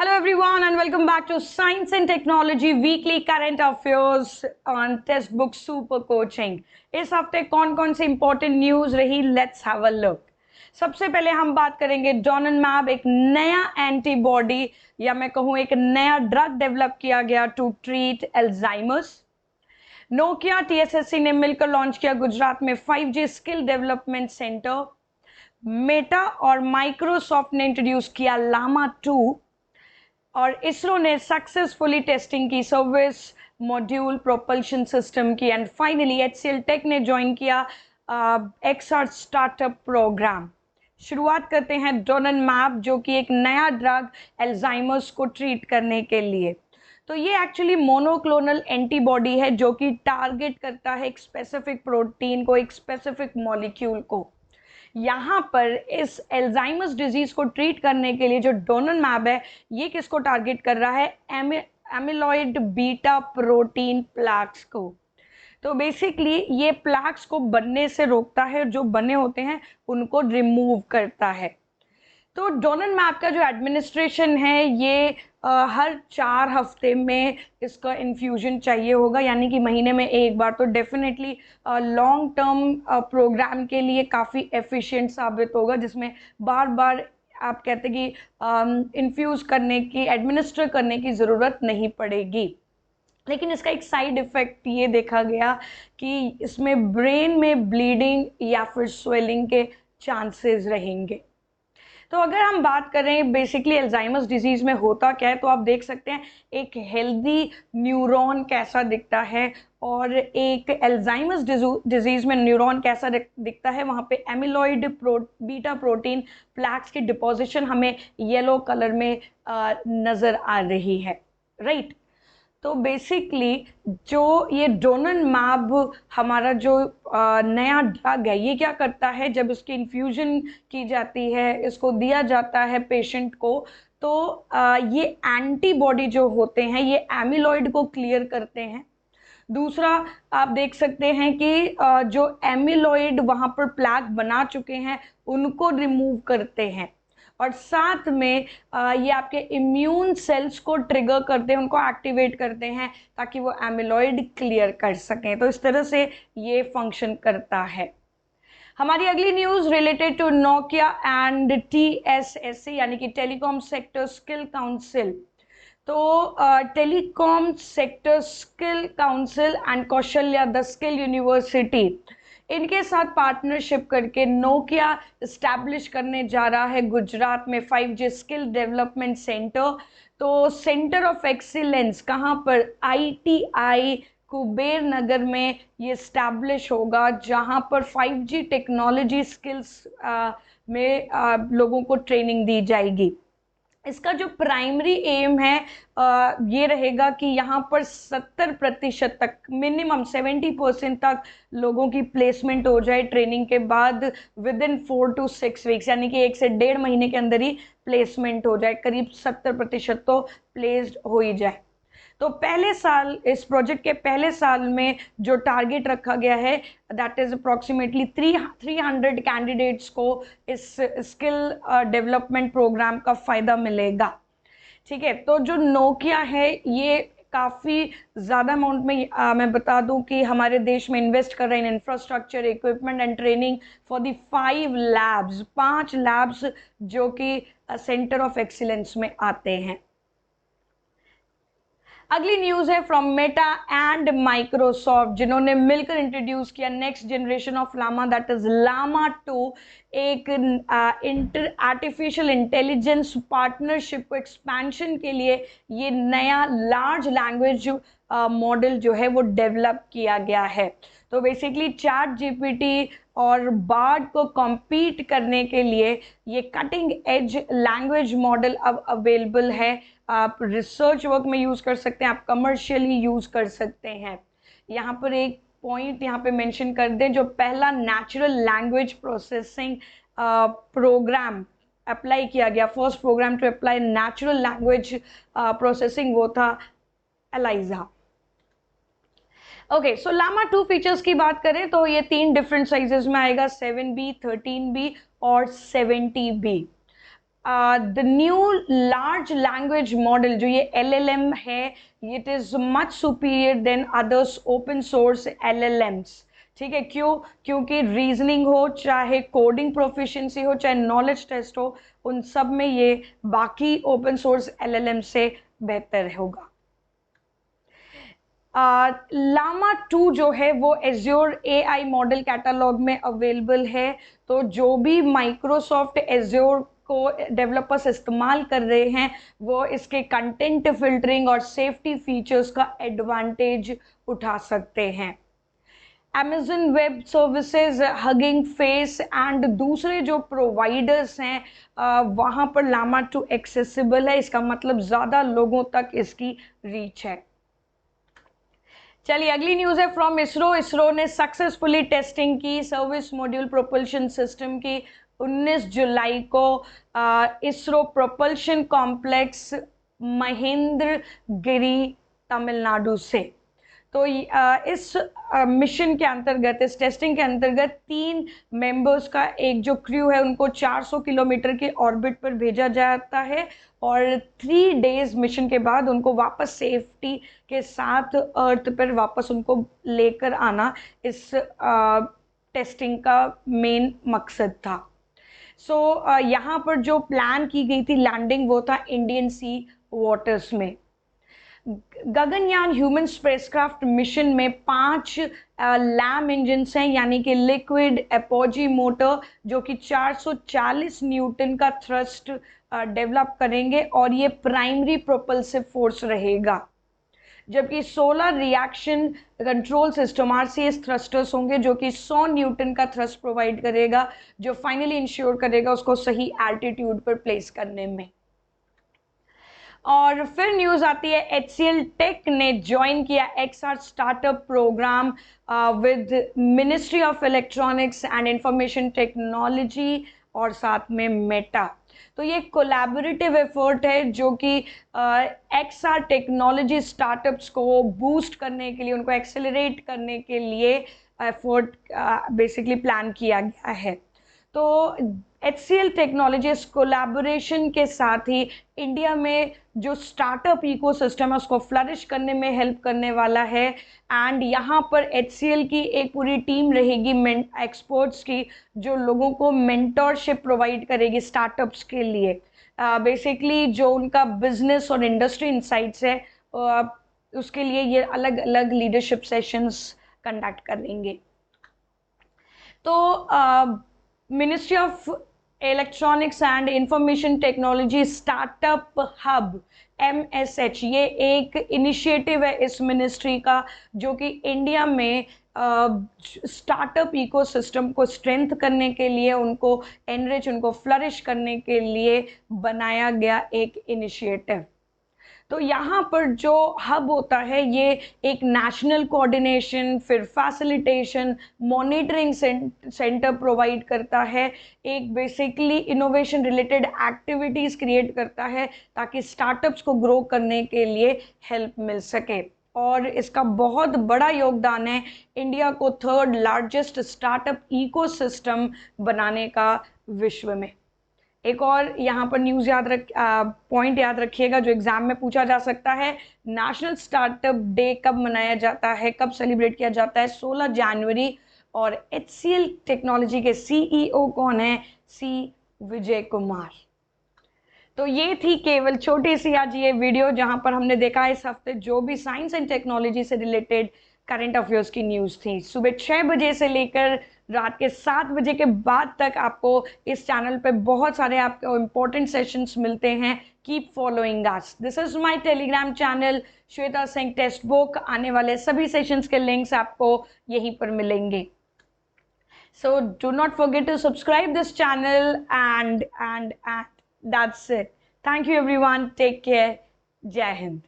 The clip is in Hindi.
Hello everyone and welcome back to Science and Technology Weekly Current Affairs on Textbook Super Coaching। इस हफ्ते कौन कौन सी इंपॉर्टेंट न्यूज रही, लेट्स हैव अ लुक। सबसे पहले हम बात करेंगे डोनाnemab, एक नया एंटीबॉडी या मैं कहूँ एक नया ड्रग डेवलप किया गया to treat Alzheimer's. Nokia TSSC ने मिलकर लॉन्च किया गुजरात में 5G skill development centre. Meta और माइक्रोसॉफ्ट ने इंट्रोड्यूस किया लामा 2 और इसरो ने सक्सेसफुली टेस्टिंग की सर्विस मॉड्यूल प्रोपल्शन सिस्टम की। एंड फाइनली HCL टेक ने ज्वाइन किया XR स्टार्टअप प्रोग्राम। शुरुआत करते हैं डोनाnemab, जो कि एक नया ड्रग एल्जाइमर्स को ट्रीट करने के लिए। तो ये एक्चुअली मोनोक्लोनल एंटीबॉडी है जो कि टारगेट करता है एक स्पेसिफिक प्रोटीन को, एक स्पेसिफिक मॉलिक्यूल को। यहाँ पर इस एल्जाइमर्स डिजीज को ट्रीट करने के लिए जो डोनाnemab है, ये किसको टारगेट कर रहा है? एमिलॉइड बीटा प्रोटीन प्लैक्स को। तो बेसिकली ये प्लैक्स को बनने से रोकता है, जो बने होते हैं उनको रिमूव करता है। तो डोनाnemab का जो एडमिनिस्ट्रेशन है, ये हर 4 हफ्ते में इसका इन्फ्यूजन चाहिए होगा, यानी कि महीने में एक बार। तो डेफिनेटली लॉन्ग टर्म प्रोग्राम के लिए काफ़ी एफिशिएंट साबित होगा, जिसमें बार बार आप कहते कि इन्फ्यूज़ करने की, एडमिनिस्टर करने की ज़रूरत नहीं पड़ेगी। लेकिन इसका एक साइड इफ़ेक्ट ये देखा गया कि इसमें ब्रेन में ब्लीडिंग या फिर स्वेलिंग के चांसेस रहेंगे। तो अगर हम बात करें बेसिकली अल्जाइमर्स डिजीज़ में होता क्या है, तो आप देख सकते हैं एक हेल्दी न्यूरॉन कैसा दिखता है और एक अल्जाइमर्स डिजीज़ में न्यूरॉन कैसा दिखता है। वहाँ पे एमिलॉइड बीटा प्रोटीन प्लैक्स की डिपोजिशन हमें येलो कलर में नज़र आ रही है, राइट। तो बेसिकली जो ये डोनाnemab हमारा जो नया ड्रग है, ये क्या करता है? जब इसकी इन्फ्यूजन की जाती है, इसको दिया जाता है पेशेंट को, तो ये एंटीबॉडी जो होते हैं ये एमिलॉइड को क्लियर करते हैं। दूसरा, आप देख सकते हैं कि जो एमिलॉइड वहाँ पर प्लैक बना चुके हैं उनको रिमूव करते हैं, और साथ में ये आपके इम्यून सेल्स को ट्रिगर करते हैं, उनको एक्टिवेट करते हैं ताकि वो एमिलॉइड क्लियर कर सकें। तो इस तरह से ये फंक्शन करता है। हमारी अगली news related to Nokia and TSSC यानी कि टेलीकॉम सेक्टर स्किल काउंसिल। तो telecom sector skill council and Kaushalya the skill university, इनके साथ पार्टनरशिप करके नोकिया इस्टेब्लिश करने जा रहा है गुजरात में 5G स्किल डेवलपमेंट सेंटर। तो सेंटर ऑफ एक्सीलेंस कहाँ पर? ITI कुबेर नगर में ये इस्टेब्लिश होगा, जहाँ पर 5G टेक्नोलॉजी स्किल्स में लोगों को ट्रेनिंग दी जाएगी। इसका जो प्राइमरी एम है ये रहेगा कि यहाँ पर 70% तक, मिनिमम 70% तक लोगों की प्लेसमेंट हो जाए ट्रेनिंग के बाद विद इन 4 to 6 वीक्स, यानी कि 1 से 1.5 महीने के अंदर ही प्लेसमेंट हो जाए। करीब 70% तो प्लेस्ड हो ही जाए। तो पहले साल, इस प्रोजेक्ट के पहले साल में जो टारगेट रखा गया है, दैट इज अप्रॉक्सीमेटली 300 कैंडिडेट्स को इस स्किल डेवलपमेंट प्रोग्राम का फ़ायदा मिलेगा। ठीक है, तो जो नोकिया है ये काफ़ी ज़्यादा अमाउंट में मैं बता दूं कि हमारे देश में इन्वेस्ट कर रहे हैं in infrastructure, equipment and training for the 5 labs जो कि सेंटर ऑफ एक्सीलेंस में आते हैं। अगली न्यूज है फ्रॉम मेटा एंड माइक्रोसॉफ्ट, जिन्होंने मिलकर इंट्रोड्यूस किया next generation of Llama, that is Llama 2। एक आर्टिफिशियल इंटेलिजेंस पार्टनरशिप को एक्सपेंशन के लिए ये नया लार्ज लैंग्वेज मॉडल जो है वो डेवलप किया गया है। तो बेसिकली ChatGPT और बार्ड को कॉम्पीट करने के लिए ये कटिंग एज लैंग्वेज मॉडल अब अवेलेबल है। आप रिसर्च वर्क में यूज़ कर सकते हैं, आप कमर्शियली यूज़ कर सकते हैं। यहाँ पर एक पॉइंट यहाँ पे मेंशन कर दें, जो पहला natural language processing program apply किया गया, first program to apply natural language processing, वो था Eliza. Okay, so Llama 2 features की बात करें तो ये 3 डिफरेंट साइजेस में आएगा, 7B, 13B और 70B। The new large language model जो ये LLM है, it is much superior than others open source LLMs। ठीक है, क्यों? क्योंकि रीजनिंग हो, चाहे कोडिंग प्रोफिशिएंसी हो, चाहे नॉलेज टेस्ट हो, उन सब में ये बाकी ओपन सोर्स LLM से बेहतर होगा। लामा 2 जो है वो एज्योर AI मॉडल कैटलॉग में अवेलेबल है। तो जो भी माइक्रोसॉफ्ट एज्योर को डेवलपर्स इस्तेमाल कर रहे हैं, वो इसके कंटेंट फिल्टरिंग और सेफ्टी फीचर्स का एडवांटेज उठा सकते हैं। Amazon web services, hugging face and दूसरे जो प्रोवाइडर्स हैं, वहाँ पर लामा 2 एक्सेसिबल है। इसका मतलब ज़्यादा लोगों तक इसकी रीच है। चलिए अगली न्यूज़ है फ्रॉम इसरो। इसरो ने सक्सेसफुली टेस्टिंग की सर्विस मॉड्यूल प्रोपल्शन सिस्टम की 19 जुलाई को इसरो प्रोपल्शन कॉम्प्लेक्स महेंद्रगिरी तमिलनाडु से। तो इस मिशन के अंतर्गत, इस टेस्टिंग के अंतर्गत 3 मेंबर्स का एक जो क्रू है उनको 400 किलोमीटर के ऑर्बिट पर भेजा जाता है और 3 डेज मिशन के बाद उनको वापस सेफ्टी के साथ अर्थ पर वापस उनको लेकर आना इस टेस्टिंग का मेन मकसद था। यहाँ पर जो प्लान की गई थी लैंडिंग, वो था इंडियन सी वाटर्स में। गगनयान ह्यूमन स्पेसक्राफ्ट मिशन में 5 लैम इंजन्स हैं, यानी कि लिक्विड एपोजी मोटर, जो कि 440 न्यूटन का थ्रस्ट डेवलप करेंगे और ये प्राइमरी प्रोपल्सिव फोर्स रहेगा। जबकि 16 reaction control system RCS thrusters होंगे, जो कि 100 न्यूटन का थ्रस्ट प्रोवाइड करेगा, जो फाइनली इंश्योर करेगा उसको सही एल्टीट्यूड पर प्लेस करने में। और फिर न्यूज़ आती है HCL टेक ने ज्वाइन किया XR startup program with ministry of electronics and information technology और साथ में मेटा। तो ये कोलैबोरेटिव एफर्ट है जो कि XR टेक्नोलॉजी स्टार्टअप्स को बूस्ट करने के लिए, उनको एक्सेलरेट करने के लिए एफर्ट बेसिकली प्लान किया गया है। तो HCL टेक्नोलॉजीज कोलैबोरेशन के साथ ही इंडिया में जो स्टार्टअप इकोसिस्टम है उसको फ्लरिश करने में हेल्प करने वाला है। एंड यहाँ पर HCL की एक पूरी टीम रहेगी एक्सपर्ट्स की, जो लोगों को मेंटरशिप प्रोवाइड करेगी स्टार्टअप्स के लिए। बेसिकली जो उनका बिजनेस और इंडस्ट्री इंसाइट्स है, उसके लिए ये अलग अलग लीडरशिप सेशंस कंडक्ट करेंगे। तो ministry of electronics and information technology startup hub MSH, ये एक इनिशिएटिव है इस मिनिस्ट्री का, जो कि इंडिया में स्टार्टअप इकोसिस्टम को स्ट्रेंथ करने के लिए, उनको एनरिच, उनको फ्लरिश करने के लिए बनाया गया एक इनिशिएटिव। तो यहाँ पर जो हब होता है ये एक नेशनल कोऑर्डिनेशन, फिर फैसिलिटेशन, मॉनिटरिंग सेंटर प्रोवाइड करता है, एक basically innovation related activities create करता है ताकि स्टार्टअप्स को ग्रो करने के लिए हेल्प मिल सके। और इसका बहुत बड़ा योगदान है इंडिया को 3rd लार्जेस्ट स्टार्टअप इकोसिस्टम बनाने का विश्व में। एक और यहाँ पर न्यूज़ पॉइंट याद रखिएगा जो एग्जाम में पूछा जा सकता है, नेशनल स्टार्टअप डे कब मनाया जाता है, कब सेलिब्रेट किया जाता है? 16 जनवरी। और HCL टेक्नोलॉजी के CEO कौन है? C विजय कुमार। तो ये थी केवल छोटी सी आज ये वीडियो जहाँ पर हमने देखा इस हफ्ते जो भी साइंस एंड टेक्नोलॉजी से रिलेटेड करंट अफेयर्स की न्यूज़ थी। सुबह 6 बजे से लेकर रात के 7 बजे के बाद तक आपको इस चैनल पे बहुत सारे आपको इम्पोर्टेंट सेशंस मिलते हैं। Keep following us. This is my Telegram channel Shweta Singh text book. आने वाले सभी सेशंस के लिंक्स आपको यहीं पर मिलेंगे। So do not forget to subscribe this channel and that's it. Thank you everyone. Take care. Jai Hind.